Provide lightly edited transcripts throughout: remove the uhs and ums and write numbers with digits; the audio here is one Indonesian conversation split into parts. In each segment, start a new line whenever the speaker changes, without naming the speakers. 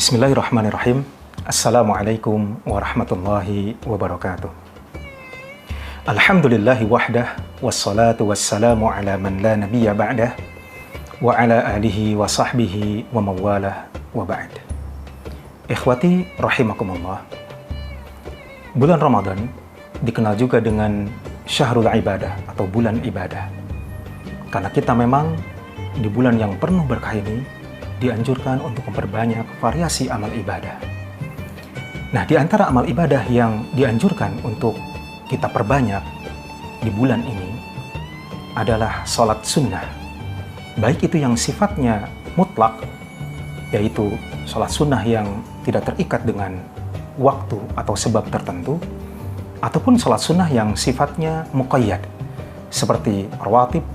Bismillahirrahmanirrahim. Assalamualaikum warahmatullahi wabarakatuh. Alhamdulillahi wahdah, wassalatu wassalamu ala man la nabiyya ba'dah, wa ala alihi wa sahbihi wa mawalah wa ba'd. Ikhwati rahimakumullah. Bulan Ramadan dikenal juga dengan syahrul ibadah atau bulan ibadah. Karena kita memang di bulan yang penuh berkah ini dianjurkan untuk memperbanyak variasi amal ibadah. Nah, di antara amal ibadah yang dianjurkan untuk kita perbanyak di bulan ini adalah sholat sunnah. Baik itu yang sifatnya mutlak, yaitu sholat sunnah yang tidak terikat dengan waktu atau sebab tertentu, ataupun sholat sunnah yang sifatnya muqayyad, seperti rawatib,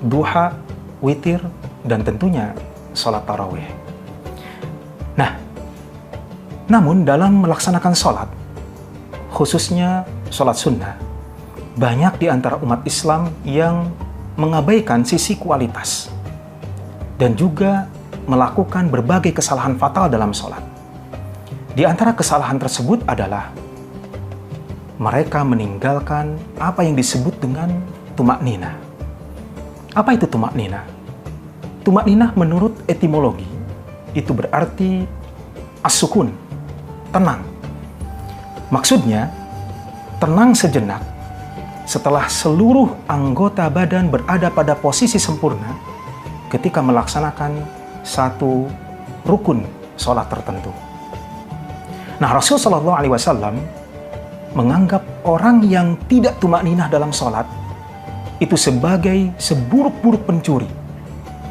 duha, witir, dan tentunya sholat tarawih. Nah, namun dalam melaksanakan sholat, khususnya sholat sunnah, banyak di antara umat Islam yang mengabaikan sisi kualitas dan juga melakukan berbagai kesalahan fatal dalam sholat. Di antara kesalahan tersebut adalah mereka meninggalkan apa yang disebut dengan tumakninah. Apa itu tumakninah? Tumakninah menurut etimologi itu berarti as-sukun, tenang. Maksudnya, tenang sejenak setelah seluruh anggota badan berada pada posisi sempurna ketika melaksanakan satu rukun sholat tertentu. Nah, Rasulullah SAW menganggap orang yang tidak tumakninah dalam sholat itu sebagai seburuk-buruk pencuri,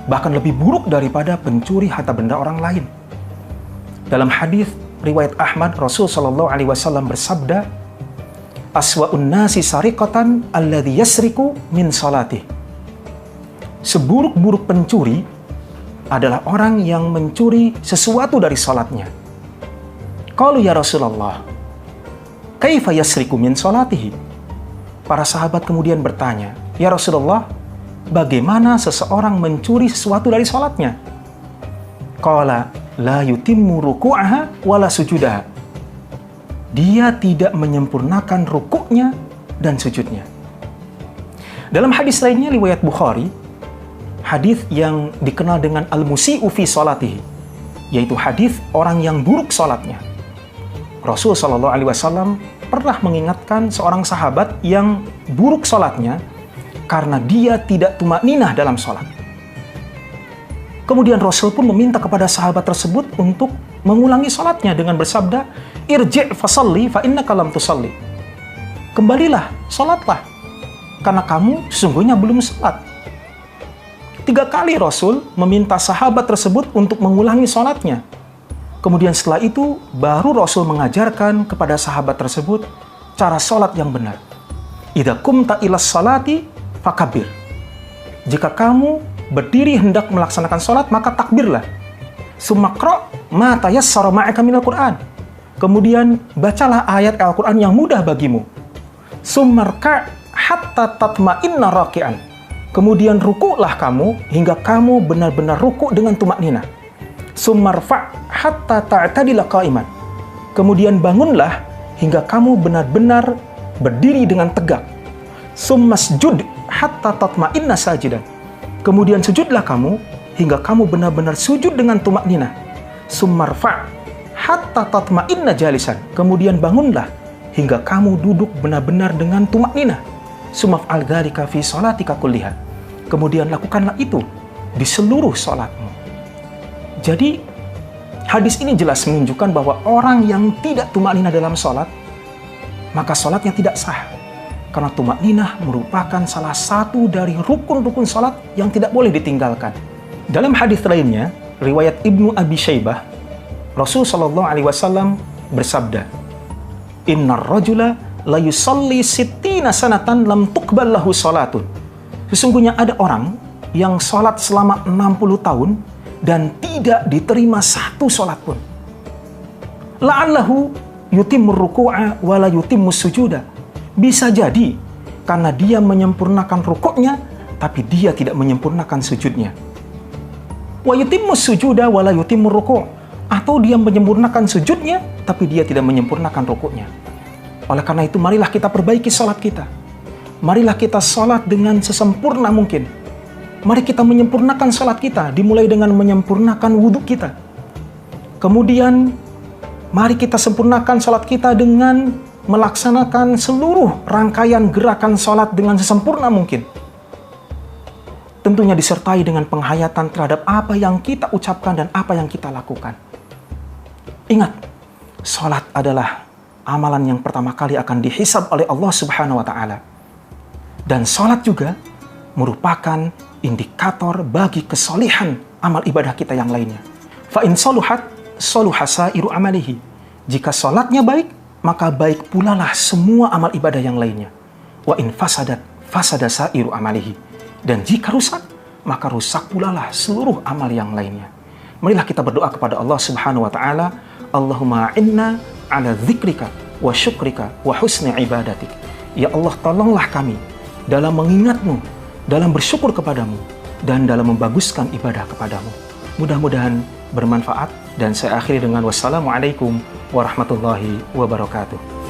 bahkan lebih buruk daripada pencuri harta benda orang lain. Dalam hadis riwayat Ahmad, Rasul sallallahu alaihi wasallam bersabda, "Aswa'un nasi sariqatan alladhi yasriku min salatih." Seburuk-buruk pencuri adalah orang yang mencuri sesuatu dari salatnya. Qalu ya Rasulullah, kaifa yasriku min salatihi? Para sahabat kemudian bertanya, "Ya Rasulullah, bagaimana seseorang mencuri sesuatu dari salatnya?" Qala la yutimmu ruku'aha wala sujudaha. Dia tidak menyempurnakan rukuknya dan sujudnya. Dalam hadis lainnya riwayat Bukhari, hadis yang dikenal dengan al-musi'u fi salatihi, yaitu hadis orang yang buruk salatnya. Rasul sallallahu alaihi wasallam pernah mengingatkan seorang sahabat yang buruk salatnya karena dia tidak tumakninah dalam sholat. Kemudian Rasul pun meminta kepada sahabat tersebut untuk mengulangi sholatnya dengan bersabda, "Irji' fasalli fa innaka lam tusalli." Kembalilah, sholatlah, karena kamu sesungguhnya belum sholat. 3 kali Rasul meminta sahabat tersebut untuk mengulangi sholatnya. Kemudian setelah itu, baru Rasul mengajarkan kepada sahabat tersebut cara sholat yang benar. Idza qumta ilas salati fakabir. Jika kamu berdiri hendak melaksanakan sholat, maka takbirlah. Sumakro ma tayassara ma'aka minal Qur'an. Kemudian bacalah ayat Al-Quran yang mudah bagimu. Summarka hatta tatma'inna raki'an. Kemudian rukuklah kamu hingga kamu benar-benar rukuk dengan tumakninah. Summarfa hatta ta'tadila qa'iman. Kemudian bangunlah hingga kamu benar-benar berdiri dengan tegak. Summasjud hatta tatma'inna sajidan. Kemudian sujudlah kamu hingga kamu benar-benar sujud dengan tumakninah. Summarfa hatta tatma'inna jalisan. Kemudian bangunlah hingga kamu duduk benar-benar dengan tumakninah. Sumaf'al dzalika fi shalatika kulliha. Kemudian lakukanlah itu di seluruh salatmu. Jadi hadis ini jelas menunjukkan bahwa orang yang tidak tumakninah dalam salat, maka salatnya tidak sah. Karena tumakninah merupakan salah satu dari rukun-rukun salat yang tidak boleh ditinggalkan. Dalam hadis lainnya, riwayat Ibnu Abi Syaibah, Rasul sallallahu alaihi wasallam bersabda, "Innar rajula la yusalli sittina sanatan lam tuqbal lahu salatun." Sesungguhnya ada orang yang salat selama 60 tahun dan tidak diterima satu salat pun. La'allahu yutimmu ruku'a wa la yutimmu sujuda. Bisa jadi karena dia menyempurnakan rukuknya, tapi dia tidak menyempurnakan sujudnya. Wa yutimmu sujuda wa la yutimmu ruku'. Atau dia menyempurnakan sujudnya, tapi dia tidak menyempurnakan rukuknya. Oleh karena itu, marilah kita perbaiki salat kita. Marilah kita salat dengan sesempurna mungkin. Mari kita menyempurnakan salat kita, dimulai dengan menyempurnakan wudhu kita. Kemudian, mari kita sempurnakan salat kita dengan melaksanakan seluruh rangkaian gerakan salat dengan sesempurna mungkin. Tentunya disertai dengan penghayatan terhadap apa yang kita ucapkan dan apa yang kita lakukan. Ingat, salat adalah amalan yang pertama kali akan dihisab oleh Allah Subhanahu wa Ta'ala. Dan salat juga merupakan indikator bagi kesolihan amal ibadah kita yang lainnya. Fa in saluhat saluha sairu amalihi. Jika salatnya baik, maka baik pula lah semua amal ibadah yang lainnya. Wa in fasadat fasada sairu amalihi. Dan jika rusak, maka rusak pula lah seluruh amal yang lainnya. Marilah kita berdoa kepada Allah Subhanahu wa Ta'ala, Allahumma inna ala dzikrika wa syukrika wa husni ibadatik. Ya Allah, tolonglah kami dalam mengingatmu, dalam bersyukur kepadamu, dan dalam membaguskan ibadah kepadamu. Mudah-mudahan bermanfaat, dan saya akhiri dengan wassalamualaikum warahmatullahi wabarakatuh.